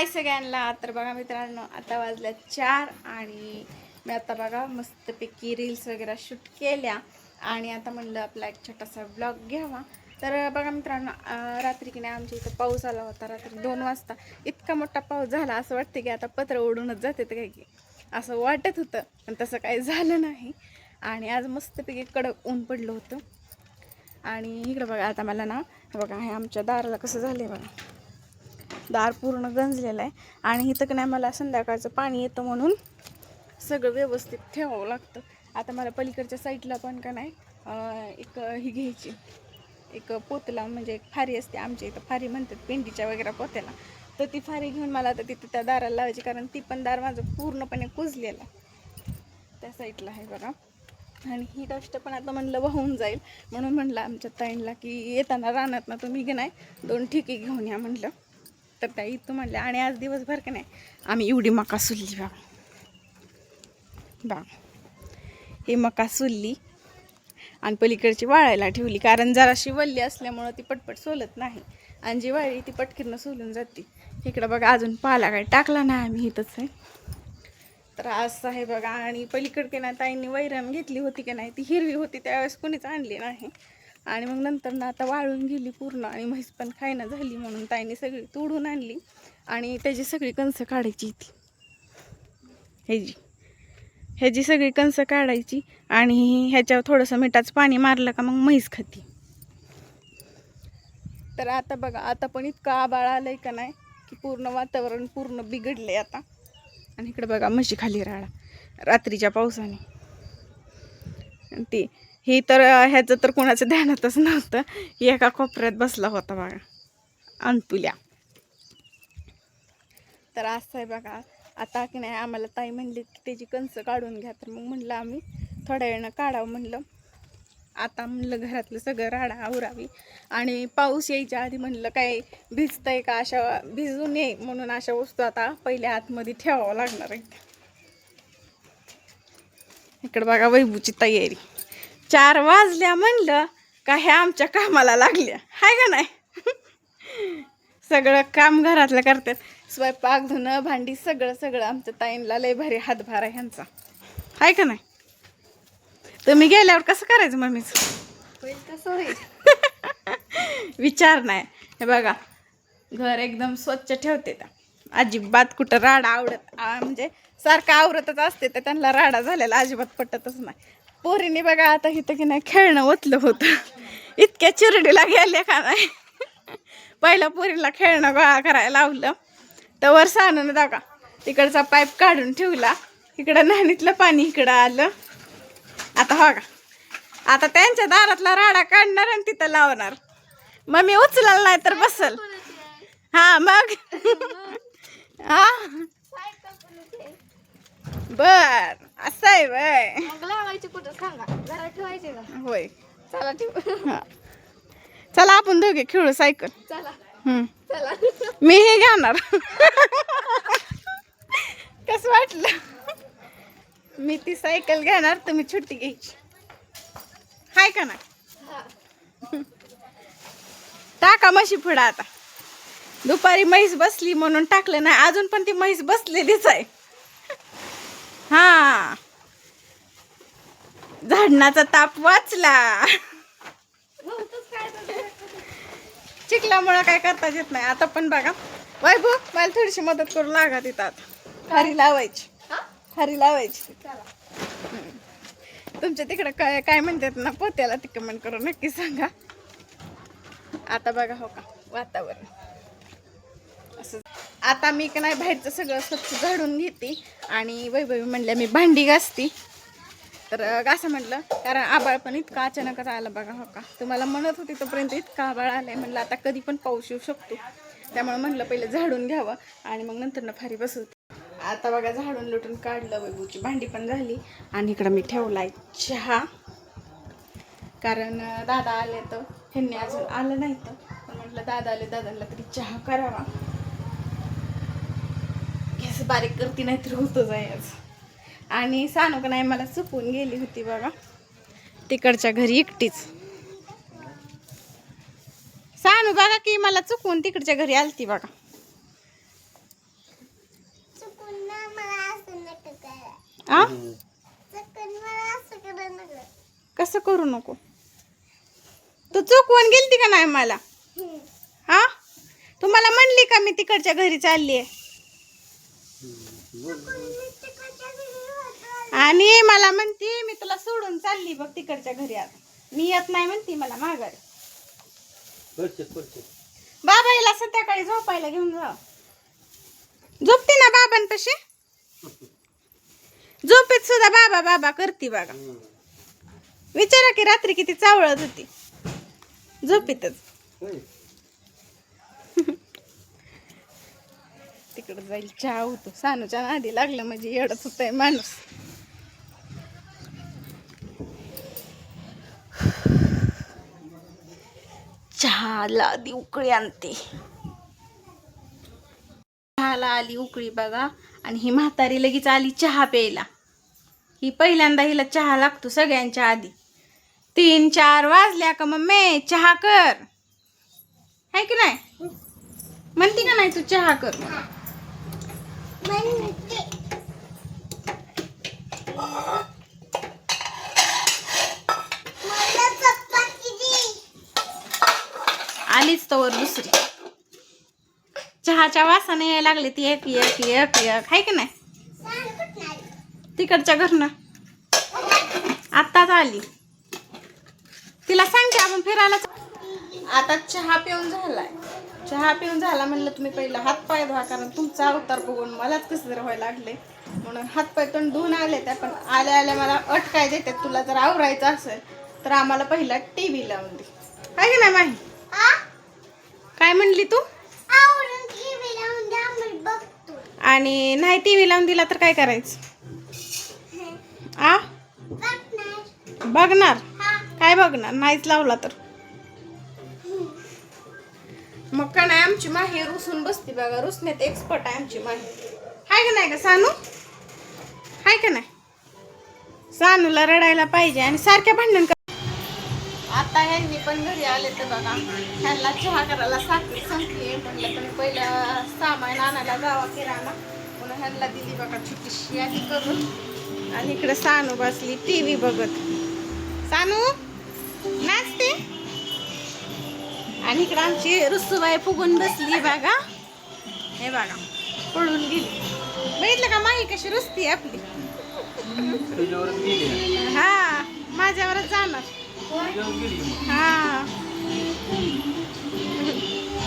हाय सगळ्यांना. तर बघा मित्रांनो, आता वाजल्या 4 आणि मी आता बघा मस्तपैकी रील्स वगैरे शूट केल्या आणि आता म्हणलं आपला एक छोटासा ब्लॉग घ्यावा. तर बघा मित्रांनो, रात्री की नाही आमच्या इथं पाऊस आला होता. रात्री 2 वाजता इतका मोठा पाऊस झाला, असं वाटतं की आता पत्र उडूनच जाते तर काही असं वाटत होतं, पण तसं काही झालं नाही. आणि आज मस्तपैकी कडक ऊन पडलं होतं. आणि इकडं बघा आता मला ना बघा हे आमच्या दाराला कसं झालं बघा, दार पूर्ण गंजलेलं आहे. आणि इथं की नाही मला संध्याकाळचं पाणी येतं म्हणून सगळं व्यवस्थित ठेवावं लागतं. आता मला पलीकडच्या साईडला पण का नाही एक ही घ्यायची, एक पोतला म्हणजे एक फारी असते आमच्या इथं, फारी म्हणतात पेंडीच्या वगैरे पोत्याला. तर ती फारी घेऊन मला आता तिथं त्या दाराला लावायची, कारण ती पण दार माझं पूर्णपणे कुजलेलं त्या साईडला आहे बघा. आणि ही गोष्ट पण आता म्हणलं वाहून जाईल, म्हणून म्हणलं आमच्या ताईंला की येताना रानात ना तुम्ही की नाही 2 ठिके घेऊन या म्हणलं. तर त्या इथं म्हणल्या. आणि आज दिवसभर का नाही आम्ही एवढी मका सुलली बा ही मका सुलली आणि पलीकडची वाळायला ठेवली, कारण जराशी वल्ली असल्यामुळं ती पटपट सोलत नाही आणि जी वाळी ती पटकीनं सोलून जाते. इकडं बघा अजून पाला काही टाकला नाही आम्ही, इथंच आहे. तर असं आहे बघा. आणि पलीकडे नाही ताईंनी वैरण घेतली होती की नाही, ती हिरवी होती त्यावेळेस कोणीच आणली नाही. आणि मग नंतर ना आता वाळून गेली पूर्ण आणि म्हैस पण खायना झाली, म्हणून ताईंनी सगळी तोडून आणली आणि त्याची सगळी कणसं काढायची ती ह्याची सगळी कणसं काढायची आणि ह्याच्यावर थोडंसं मिठाचं पाणी मारलं का मग म्हैस खाती. तर आता बघा आता पण इतकं आबाळ आलंय का नाही की पूर्ण वातावरण पूर्ण बिघडलंय आता. आणि इकडे बघा म्हशी खाली राडा रात्रीच्या पावसाने. ती ही तर ह्याचं तर कोणाचं ध्यानातच नव्हतं, एका कोपऱ्यात बसला होता बघा अंतुल्या. तर असं आहे बघा. आता की नाही आम्हाला ताई म्हणली की त्याची कणसं काढून घ्या, तर मग म्हणलं आम्ही थोड्या वेळानं काढावं म्हणलं. आता म्हणलं घरातलं सगळं राडा आवरावी आणि पाऊस यायच्या आधी म्हणलं काय भिजतंय का, अशा भिजू नये म्हणून अशा वस्तू आता पहिल्या आतमध्ये ठेवावं लागणार आहे. इकडं बघा वैभूची तयारी, 4 वाजल्या म्हणलं का ह्या आमच्या कामाला लागल्या, हाय का नाही. सगळं काम घरातलं करतात, स्वयंपाक धुणं भांडी सगळं सगळं आमच्या ताईंला लय भारी हातभार आहे ह्यांचा, हाय का नाही. तुम्ही गेल्यावर कसं करायचं मम्मीच कसं होईल विचार नाही. हे बघा घर एकदम स्वच्छ ठेवते त्या, अजिबात कुठं राडा आवडत म्हणजे सारखं आवरतच असते, तर त्यांना राडा झालेला अजिबात पटतच नाही. पोरीने बघा आता इथं की नाही खेळणं ओतलं होतं, इतक्या चिरडीला गेल्या का नाही. पहिलं पोरीला खेळणं गोळा करायला लावलं तर वर सांगून दाखा तिकडचा पाईप काढून ठेवला, इकडं नाणीतलं पाणी इकडं आलं. आता हो का आता त्यांच्या दारातला राडा काढणार आणि तिथं लावणार. मग मी उचलाल नाही तर बसल. हा मग हा बर असं आहे वय. लावायचे कुठं सांगा, जरा ठेवायचे का? होय चला ठेव. चला आपण दोघे खेळू सायकल. चला चला. मी हे घेणार. कसं वाटलं, मी ती सायकल घेणार तुम्ही छुट्टी घ्यायची, हाय का ना. टाका म्हशी पुढं. आता दुपारी म्हैस बसली म्हणून टाकलं नाही, अजून पण ती म्हैस बसलेलीच आहे. हा झाडणाचा ताप वाचला. चिखलामुळं काय करताच येत नाही. आता पण बघा वैभव मला थोडीशी मदत करू लागा तिथं. आता खारी लावायची, खारी लावायची. तुमच्या तिकडं काय काय म्हणतात ना पोत्याला, ती कमेंट करून नक्की सांगा. आता बघा हो का वातावरण असं. आता मी का नाही बाहेरचं सगळं स्वच्छ झाडून घेते आणि वैभवी म्हणल्या मी भांडी घासते. तर असं म्हटलं कारण आबाळ पण इतका अचानकच आलं बघा हो का. तुम्हाला म्हणत होती तोपर्यंत इतका आबाळ आलाय, म्हणलं आता कधी पण पाऊस येऊ शकतो, त्यामुळे म्हणलं पहिले झाडून घ्यावं आणि मग नंतर ना फारी बसवते. आता बघा झाडून लुटून काढलं, वैभवची भांडी पण झाली आणि इकडं मी ठेवलाय चहा, कारण दादा आले तर ह्यांनी अजून आलं नाही तर म्हटलं दादा आले दादांना तरी चहा करावा. गॅस बारीक करते नाही तर होतं जायच. आणि सानू का नाही मला चुकून गेली होती बघा तिकडच्या घरी एकटीच. सानू बघा की मला चुकून तिकडच्या घरी आलती बघा. आ कसं करू नको तू चुकवून गेलती का नाही मला हा तुम्हाला म्हणली का मी तिकडच्या घरी चालली आहे आणि मला म्हणती मी तुला सोडून चालली बघ तिकडच्या घरी आता मी येत नाही म्हणती मला माघारी बाबा हिला संध्याकाळी झोपायला घेऊन जा झोपती ना बाबांपाशी झोपेत सुद्धा बाबा बाबा करती बघा विचारा की रात्री किती चावळत होती झोपेतच तिकडे जाईल चहा होतो सानूच्या नादी लागलं म्हणजे एवढंच होतंय माणूस चहाला आधी उकळी आणते चहाला आली उकळी बघा आणि ही म्हातारी लगेच आली चहा प्यायला ही पहिल्यांदा हिला चहा लागतो सगळ्यांच्या आधी 3-4 वाजल्या का मम्मी चहा कर आहे की नाही म्हणती का नाही तू चहा कर आलीच तवर दुसरी चहाच्या वासाने यायला लागली ती एक एक एक एक आहे की नाही तिकडच्या घरनं आत्ताच आली तिला सांगते आपण फिरायला आता चहा पिऊन झालाय चहा पिऊन झाला म्हणलं तुम्ही पहिला हातपाय धुवा कारण तुमचा अवतार बघून मलाच कसं जर व्हायला लागले म्हणून हातपाय तोंड धुवून आले त्या पण आल्या आल्या मला अटकाय देते तुला जर आवरायचं असेल तर आम्हाला पहिला टीव्ही लावून दे आहे की नाही माही काय म्हणली तू आणि नाही टीव्ही लावून दिला तर काय करायचं आ बघणार काय बघणार नाहीच लावला तर मग का नाही आमची माही रुसून बसती बघा रुसण्यात एक्सपर्ट आहे आमची माही हाय का नाही का सानू हाय का नाही सानूला रडायला पाहिजे आणि सारख्या भांडण आता ह्यांनी पण घरी आले तर बघा ह्यांना चहा करायला साखर संपली म्हणलं तुम्ही पहिलं सामान आणायला जावा किराणा म्हणून ह्यांना दिली बघा छोटीशी यादी करून आणि इकडे सानू बसली टीव्ही बघत सानू नाचते आणि इकडे आमची रुसूबाई फुगून बसली बघा हे बघा पळून गेली बघितलं का माही कशी रुसती आपली हा माझ्यावरच जाणार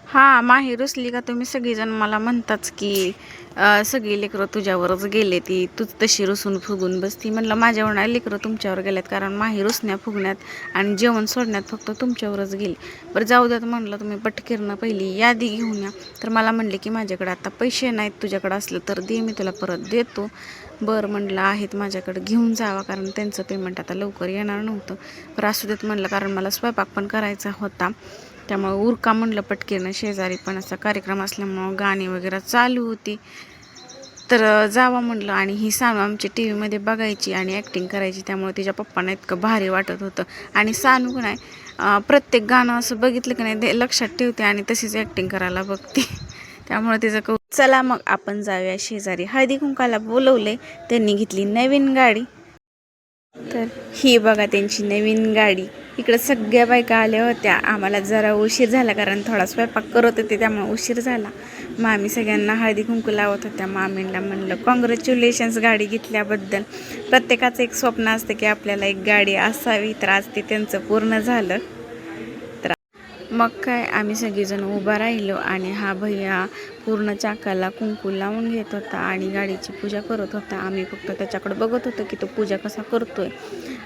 हा माही रुसली का तुम्ही सगळीजण मला म्हणताच की सगळी लेकरं तुझ्यावरच गेले ती तूच तशी रुसून फुगून बसती म्हणलं माझ्यावर नाही लेकरं तुमच्यावर गेल्यात कारण माही रुसण्या फुगण्यात आणि जेवण सोडण्यात फक्त तुमच्यावरच गेली बरं जाऊ द्यात म्हणलं तुम्ही पटकीरनं पहिली यादी घेऊन या तर मला म्हणले की माझ्याकडे आता पैसे नाहीत तुझ्याकडे असलं तर दे मी तुला परत देतो बरं म्हणलं आहेत माझ्याकडे घेऊन जावा कारण त्यांचं पेमेंट आता लवकर येणार नव्हतं बरं असू देत म्हणलं कारण मला स्वयंपाक पण करायचा होता त्यामुळे उरका म्हणलं पटकीनं शेजारी पण असा कार्यक्रम असल्यामुळं गाणी वगैरे चालू होती तर जावा म्हणलं आणि ही सानू आमची टी व्हीमध्ये बघायची आणि ॲक्टिंग करायची त्यामुळे तिच्या पप्पांना इतकं भारी वाटत होतं आणि सानू का नाही प्रत्येक गाणं असं बघितलं की नाही ते लक्षात ठेवते आणि तशीच ॲक्टिंग करायला बघते त्यामुळे तिचं चला मग आपण जाऊया शेजारी हळदी कुंकाला बोलवले त्यांनी घेतली नवीन गाडी तर ही बघा त्यांची नवीन गाडी इकडे सगळ्या बायका आल्या होत्या आम्हाला जरा उशीर झाला कारण थोडा स्वयंपाक करत होते त्यामुळे उशीर झाला मामी सगळ्यांना हळदी कुंकू लावत होत्या मामींना म्हणलं कॉंग्रॅच्युलेशन्स गाडी घेतल्याबद्दल प्रत्येकाचं एक स्वप्न असतं की आपल्याला एक गाडी असावी तर आज ते त्यांचं पूर्ण झालं तर मग काय आम्ही सगळेजण उभा राहिलो आणि हा भैया पूर्ण चाकाला कुंकू लावून घेत होता आणि गाडीची पूजा करत होता आम्ही फक्त त्याच्याकडे बघत होतो की तो पूजा कसा करतोय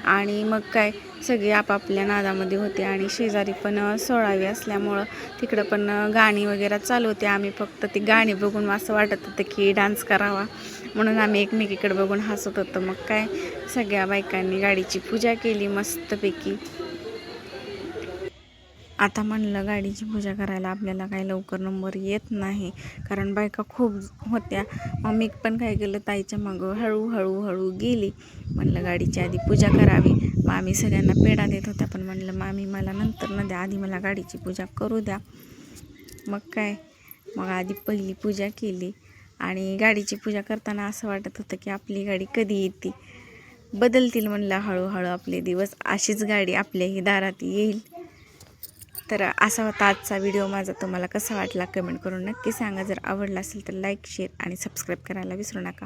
आणि मग काय सगळे आपापल्या नादामध्ये होते आणि शेजारी पण 16वी असल्यामुळं तिकडं पण गाणी वगैरे चालू होते आम्ही फक्त ती गाणी बघून असं वाटत होतं की डान्स करावा म्हणून आम्ही एकमेकीकडे बघून हसत होतो मग काय सगळ्या बायकांनी गाडीची पूजा केली मस्तपैकी आता म्हणलं गाडीची पूजा करायला आपल्याला काही लवकर नंबर येत नाही कारण बायका खूप होत्या मग मी पण काय केलं ताईच्या मागं हळूहळू गेली म्हणलं गाडीची आधी पूजा करावी मामी सगळ्यांना पेढा देत होत्या पण म्हणलं मामी मला नंतर न द्या आधी मला गाडीची पूजा करू द्या मग काय मग आधी पहिली पूजा केली आणि गाडीची पूजा करताना असं वाटत होतं की आपली गाडी कधी येते, बदलतील म्हणलं हळूहळू आपले दिवस, अशीच गाडी आपल्याही दारात येईल. तर असा होता आजचा व्हिडिओ माझा. तुम्हाला कसा वाटला कमेंट करून नक्की सांगा. जर आवडला असेल तर लाईक, शेअर आणि सबस्क्राईब करायला विसरू नका.